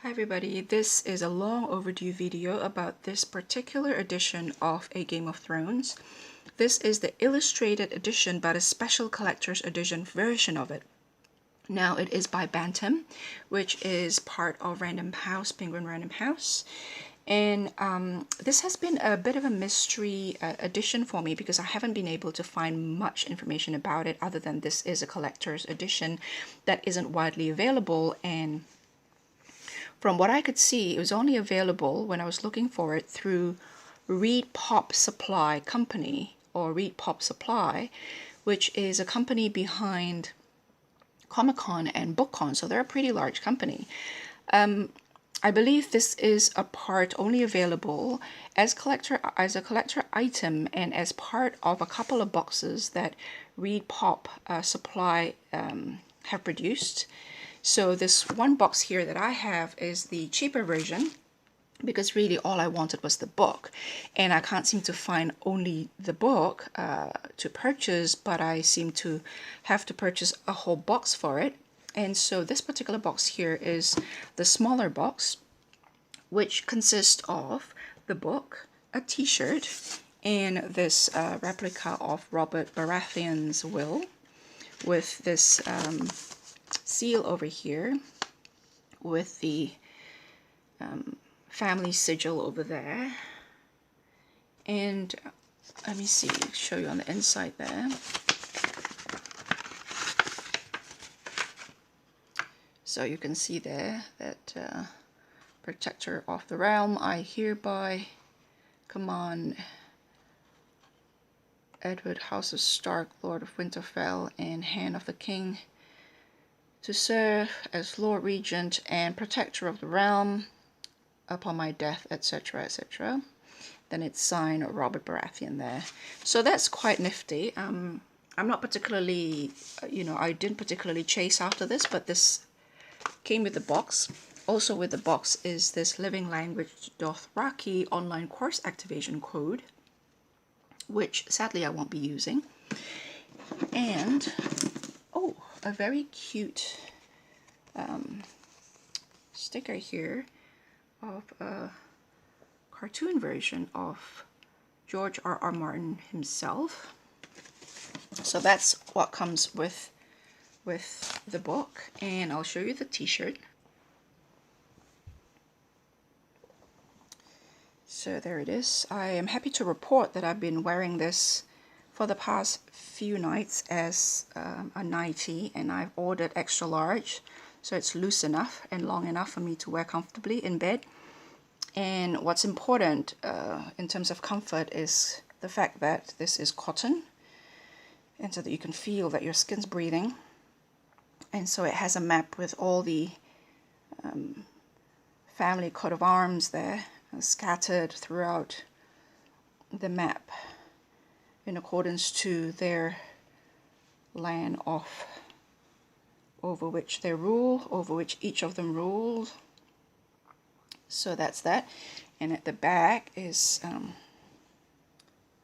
Hi everybody, this is a long overdue video about this particular edition of A Game of Thrones. This is the illustrated edition, but a special collector's edition version of it. Now it is by Bantam, which is part of Random House, Penguin Random House. And this has been a bit of a mystery edition for me because I haven't been able to find much information about it other than this is a collector's edition that isn't widely available. And from what I could see, it was only available when I was looking for it through Read Pop Supply Company, or Read Pop Supply, which is a company behind Comic-Con and BookCon, so they're a pretty large company. I believe this is a part only available as a collector item and as part of a couple of boxes that Read Pop Supply have produced. So this one box here that I have is the cheaper version, because really all I wanted was the book, and I can't seem to find only the book to purchase, but I seem to have to purchase a whole box for it. And so this particular box here is the smaller box, which consists of the book, a t-shirt, and this replica of Robert Baratheon's will with this seal over here with the family sigil over there. And let me see, show you on the inside there. So you can see there that protector of the realm, I hereby command Edward, House of Stark, Lord of Winterfell, and Hand of the King, to serve as Lord Regent and Protector of the Realm upon my death, etc., etc. Then it's signed Robert Baratheon there. So that's quite nifty. I'm not particularly, I didn't particularly chase after this, but this came with the box. Also with the box is this Living Language Dothraki online course activation code, which sadly I won't be using. And, oh, a very cute sticker here of a cartoon version of George R.R. Martin himself. So that's what comes with the book, and I'll show you the t-shirt. So there it is. I am happy to report that I've been wearing this for the past few nights as a nightie, and I've ordered extra large, so it's loose enough and long enough for me to wear comfortably in bed. And what's important in terms of comfort is the fact that this is cotton, and so that you can feel that your skin's breathing. And so it has a map with all the family coat of arms there scattered throughout the map in accordance to their land over which they rule, over which each of them rules. So that's that. And at the back is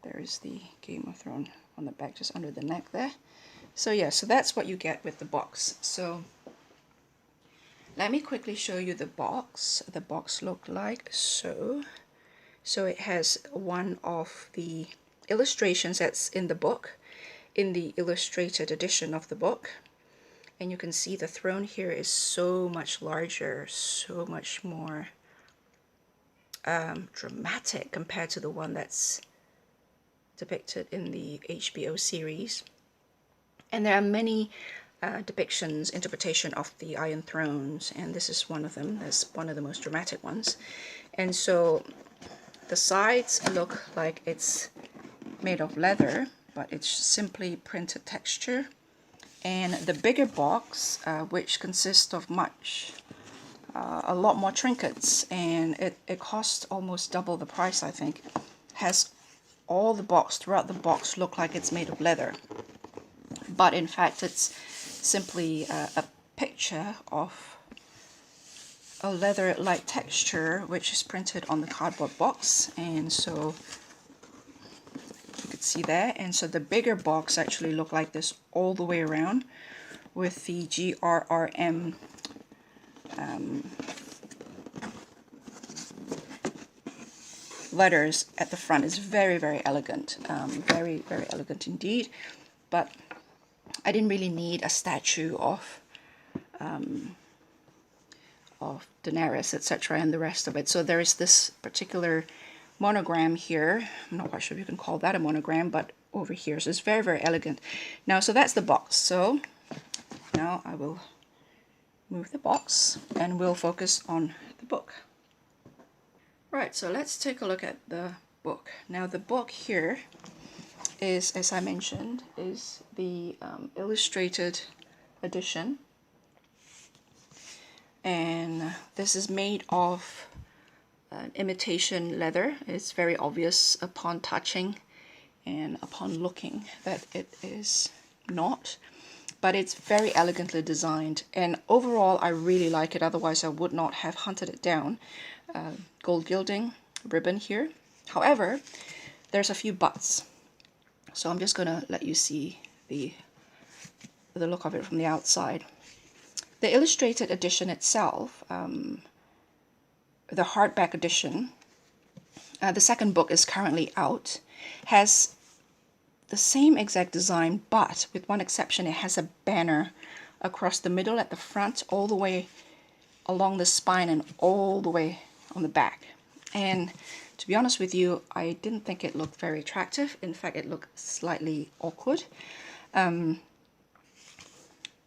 there is the Game of Thrones on the back, just under the neck there. So yeah, so that's what you get with the box. So let me quickly show you the box. The box looked like so. So it has one of the illustrations that's in the book, in the illustrated edition of the book. And you can see the throne here is so much larger, so much more dramatic compared to the one that's depicted in the HBO series. And there are many depictions, interpretation of the Iron Thrones, and this is one of them. That's one of the most dramatic ones. And so the sides look like it's made of leather, but it's simply printed texture. And the bigger box, which consists of a lot more trinkets, and it costs almost double the price, I think, has all the box, throughout the box, look like it's made of leather. But in fact, it's simply a picture of a leather-like texture, which is printed on the cardboard box. And so you could see there. And so the bigger box actually looked like this all the way around, with the GRRM letters at the front is very, very elegant, very, very elegant indeed. But I didn't really need a statue of Daenerys, etc., and the rest of it. So there is this particular monogram here. I'm not quite sure if you can call that a monogram, but over here. So it's very, very elegant. Now, so that's the box. So now I will move the box and we'll focus on the book. Right, so let's take a look at the book. Now the book here is, as I mentioned, is the illustrated edition. And this is made of imitation leather. It's very obvious upon touching and upon looking that it is not. But it's very elegantly designed, and overall I really like it, otherwise I would not have hunted it down. Gold gilding ribbon here. However, there's a few buts. So I'm just going to let you see the look of it from the outside. The illustrated edition itself, the hardback edition, the second book is currently out, has the same exact design, but with one exception. It has a banner across the middle at the front, all the way along the spine and all the way on the back. And to be honest with you, I didn't think it looked very attractive. In fact, it looked slightly awkward. And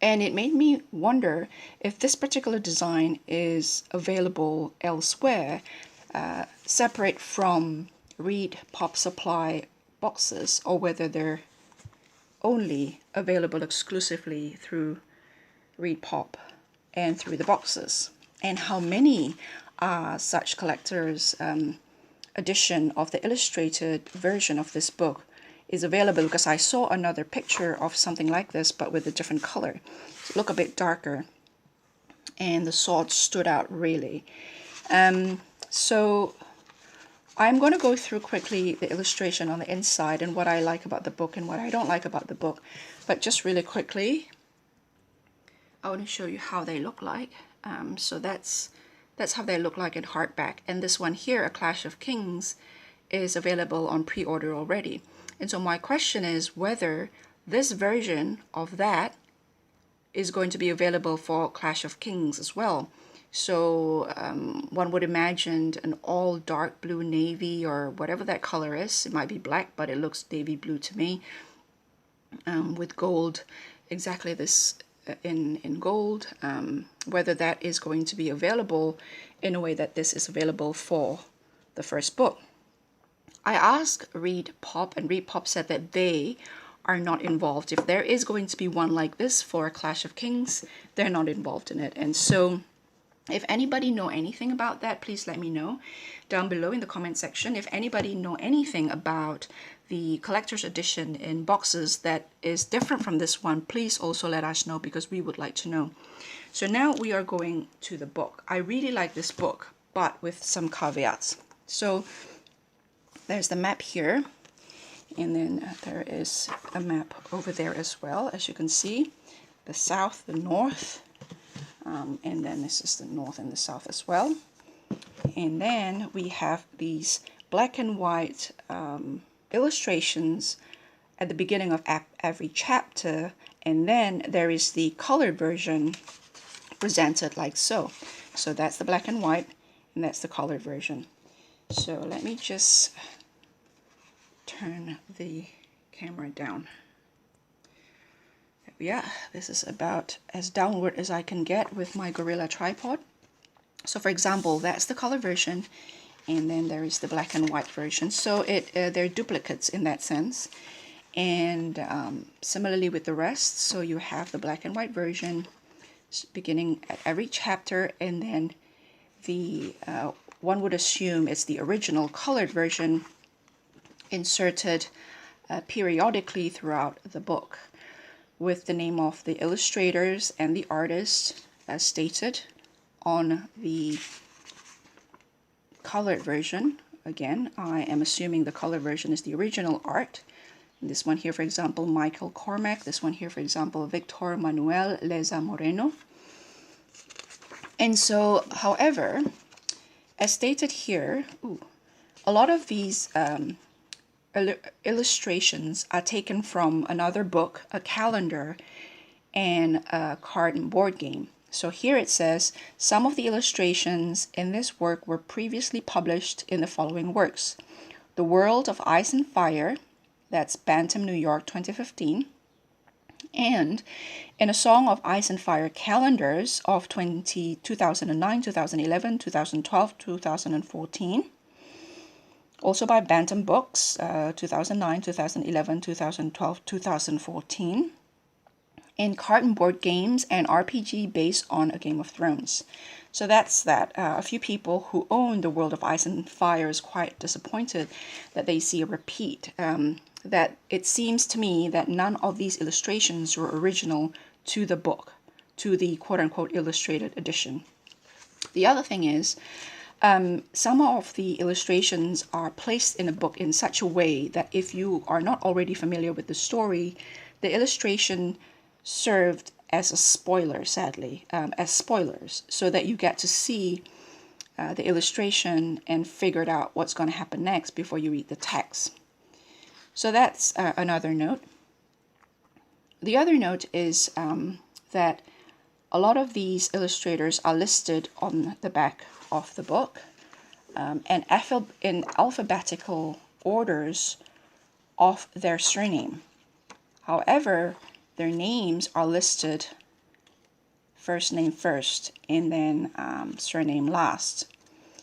it made me wonder if this particular design is available elsewhere, separate from Read Pop Supply boxes, or whether they're only available exclusively through Read Pop and through the boxes, and how many such collectors edition of the illustrated version of this book is available, because I saw another picture of something like this but with a different color. So look a bit darker, and the sword stood out really. So I'm going to go through quickly the illustration on the inside and what I like about the book and what I don't like about the book. But just really quickly, I want to show you how they look like. So that's how they look like in hardback. And this one here, A Clash of Kings, is available on pre-order already. And so my question is whether this version of that is going to be available for Clash of Kings as well. So one would imagine an all dark blue navy, or whatever that color is. It might be black, but it looks navy blue to me, with gold, exactly this in gold. Whether that is going to be available in a way that this is available for the first book. I asked Read Pop, and Read Pop said that they are not involved. If there is going to be one like this for A Clash of Kings, they're not involved in it. And so if anybody know anything about that, please let me know down below in the comment section. If anybody know anything about the collector's edition in boxes that is different from this one, please also let us know, because we would like to know. So now we are going to the book. I really like this book, but with some caveats. So there's the map here, and then there is a map over there as well, as you can see. The south, the north, and then this is the north and the south as well. And then we have these black and white illustrations at the beginning of every chapter, and then there is the colored version presented like so. So that's the black and white, and that's the colored version. So let me just turn the camera down. Yeah, this is about as downward as I can get with my Gorilla tripod. So for example, that's the color version, and then there is the black and white version. So they're duplicates in that sense. And similarly with the rest, so you have the black and white version beginning at every chapter, and then the one would assume it's the original colored version inserted periodically throughout the book, with the name of the illustrators and the artist as stated on the colored version. Again, I am assuming the colored version is the original art. This one here, for example, Michael Cormack. This one here, for example, Victor Manuel Leza Moreno. And so, however, as stated here, A lot of these illustrations are taken from another book, a calendar, and a card and board game. So here it says, some of the illustrations in this work were previously published in the following works: The World of Ice and Fire, that's Bantam, New York, 2015, and in A Song of Ice and Fire calendars of 2009, 2011, 2012, 2014, also by Bantam Books, 2009, 2011, 2012, 2014, in card and board games and RPG based on A Game of Thrones. So that's that. A few people who own The World of Ice and Fire is quite disappointed that they see a repeat. That it seems to me that none of these illustrations were original to the book, to the quote-unquote illustrated edition. The other thing is, some of the illustrations are placed in a book in such a way that if you are not already familiar with the story, the illustration served as a spoiler, sadly, as spoilers, so that you get to see the illustration and figured out what's going to happen next before you read the text. So that's another note. The other note is that a lot of these illustrators are listed on the back of the book and in alphabetical orders of their surname. However, their names are listed first name first and then surname last.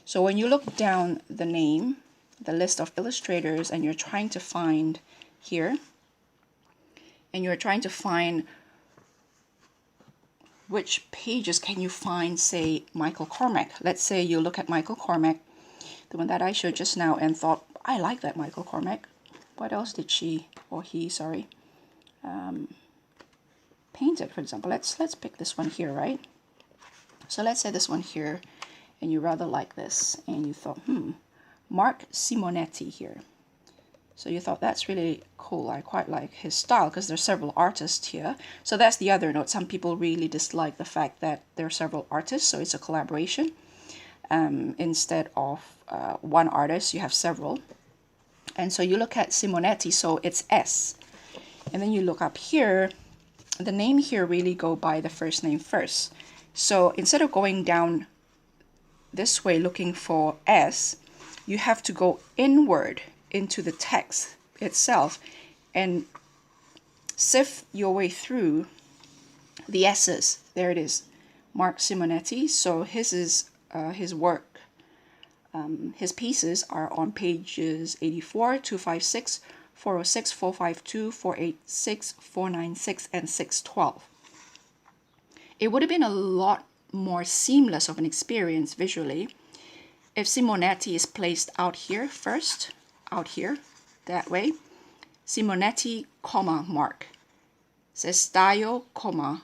So when you look down the name, the list of illustrators, and you're trying to find here, and you're trying to find which pages can you find, say, Michael Cormack. Let's say you look at Michael Cormack, the one that I showed just now, and thought, I like that Michael Cormack. What else did she, or he, sorry, painted, for example? Let's pick this one here, right? So let's say this one here, and you rather like this, and you thought, Mark Simonetti here. So you thought, that's really cool. I quite like his style, because there's several artists here. So that's the other note. Some people really dislike the fact that there are several artists, so it's a collaboration. Instead of one artist, you have several. And so you look at Simonetti, so it's S. And then you look up here, the name here really go by the first name first. So instead of going down this way looking for S, you have to go inward into the text itself and sift your way through the S's. There it is, Mark Simonetti. So his is his work. His pieces are on pages 84, 256, 406, 452, 486, 496, and 612. It would have been a lot more seamless of an experience visually if Simonetti is placed out here first, out here, that way. Simonetti, comma, Mark. Sestaio, comma,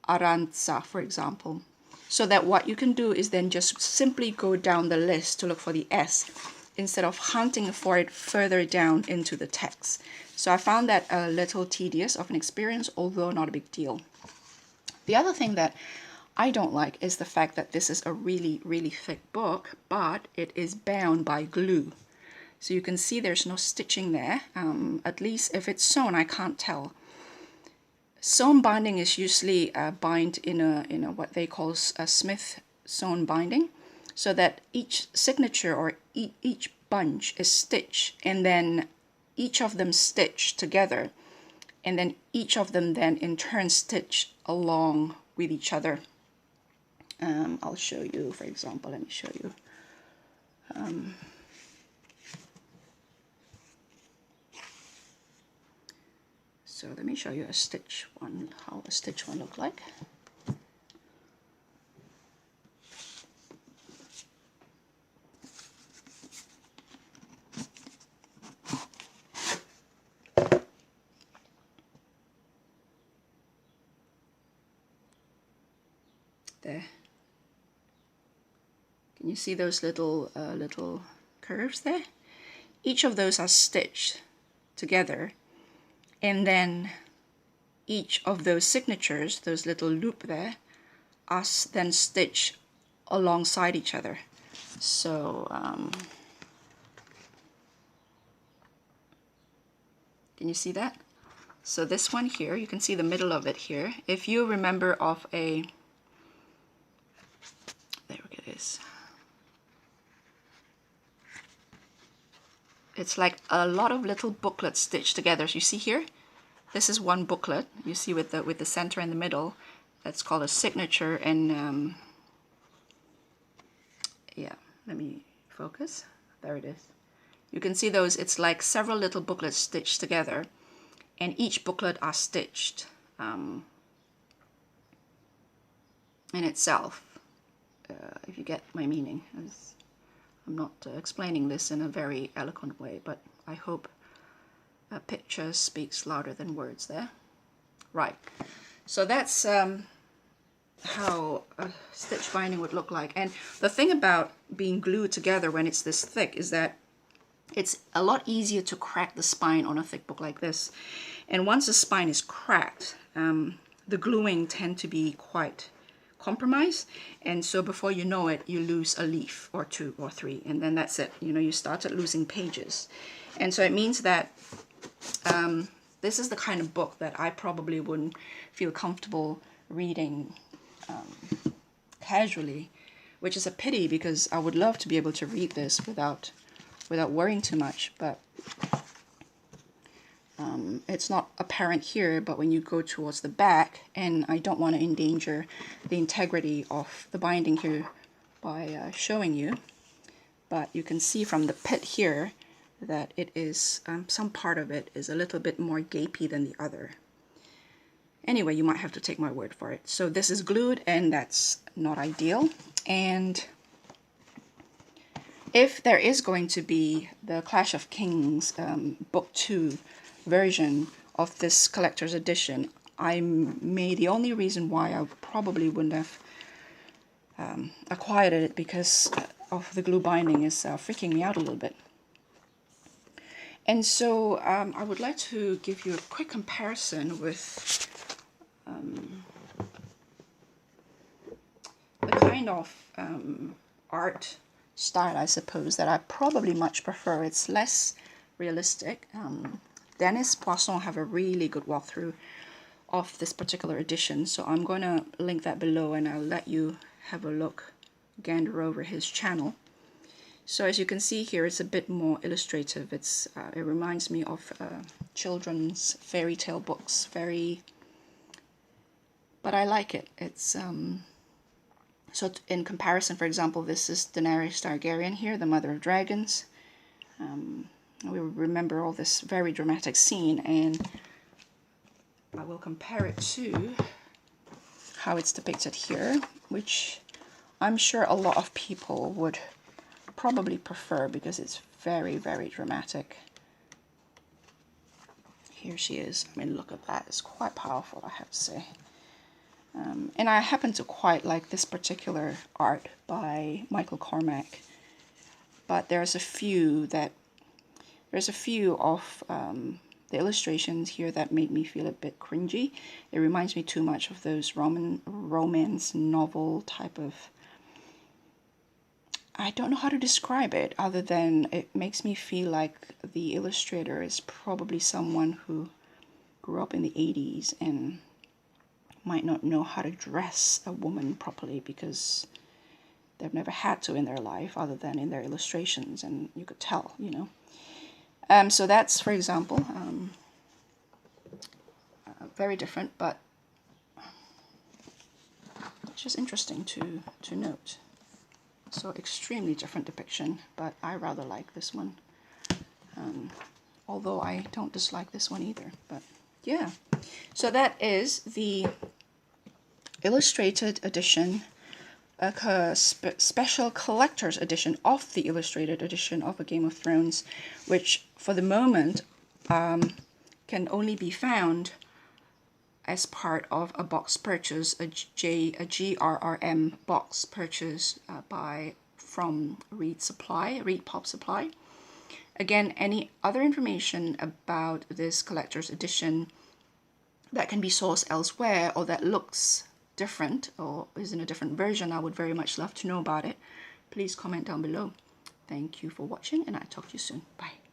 Aranza, for example. So that what you can do is then just simply go down the list to look for the S instead of hunting for it further down into the text. So I found that a little tedious of an experience, although not a big deal. The other thing that I don't like is the fact that this is a really, really thick book, but it is bound by glue. So you can see there's no stitching there. At least if it's sewn, I can't tell. Sewn binding is usually bind in a what they call a Smith sewn binding, so that each signature or each bunch is stitched, and then each of them stitched together, and then each of them then in turn stitch along with each other. I'll show you, for example, let me show you. So let me show you a stitch one, how a stitch one look like. There. Can you see those little curves there? Each of those are stitched together, and then each of those signatures, those little loop there, are then stitched alongside each other. So Can you see that? So this one here, you can see the middle of it here. If you remember of a, there it is. It's like a lot of little booklets stitched together. So you see here, this is one booklet. You see with the center in the middle. That's called a signature. And yeah, let me focus. There it is. You can see those. It's like several little booklets stitched together, and each booklet are stitched in itself. If you get my meaning. I'm not explaining this in a very eloquent way, but I hope a picture speaks louder than words there. Right, so that's how a stitch binding would look like. And the thing about being glued together when it's this thick is that it's a lot easier to crack the spine on a thick book like this. And once the spine is cracked, the gluing tend to be quite compromised, and so before you know it, you lose a leaf or two or three, and then that's it. You know, you started losing pages. And so it means that this is the kind of book that I probably wouldn't feel comfortable reading casually, which is a pity because I would love to be able to read this without worrying too much. But it's not apparent here, but when you go towards the back, and I don't want to endanger the integrity of the binding here by showing you, but you can see from the pit here that it is, some part of it is a little bit more gapey than the other. Anyway, you might have to take my word for it. So this is glued, and that's not ideal. And if there is going to be the Clash of Kings book 2 version of this collector's edition, the only reason why I probably wouldn't have acquired it because of the glue binding is freaking me out a little bit. And so I would like to give you a quick comparison with the kind of art style, I suppose, that I probably much prefer. It's less realistic. Dennis Poisson have a really good walkthrough of this particular edition, so I'm going to link that below, and I'll let you have a look, gander over his channel. So as you can see here, it's a bit more illustrative. It reminds me of children's fairy tale books, but I like it. It's so in comparison, for example, this is Daenerys Targaryen here, the Mother of Dragons. We remember all this very dramatic scene, and I will compare it to how it's depicted here, which I'm sure a lot of people would probably prefer because it's very, very dramatic. Here she is. I mean, look at that. It's quite powerful, I have to say. And I happen to quite like this particular art by Michael Cormack, but there's a few of the illustrations here that made me feel a bit cringy. It reminds me too much of those romance novel type of, I don't know how to describe it other than it makes me feel like the illustrator is probably someone who grew up in the 80s and might not know how to dress a woman properly because they've never had to in their life other than in their illustrations, and you could tell, you know. So that's, for example, very different, but it's just interesting to note. So extremely different depiction, but I rather like this one. Although I don't dislike this one either, but yeah. So that is the illustrated edition, a special collector's edition of the illustrated edition of A Game of Thrones, which for the moment can only be found as part of a box purchase, a GRRM box purchase from Read Pop Supply. Again, any other information about this collector's edition that can be sourced elsewhere or that looks different or is in a different version, I would very much love to know about it. Please comment down below. Thank you for watching, and I'll talk to you soon. Bye.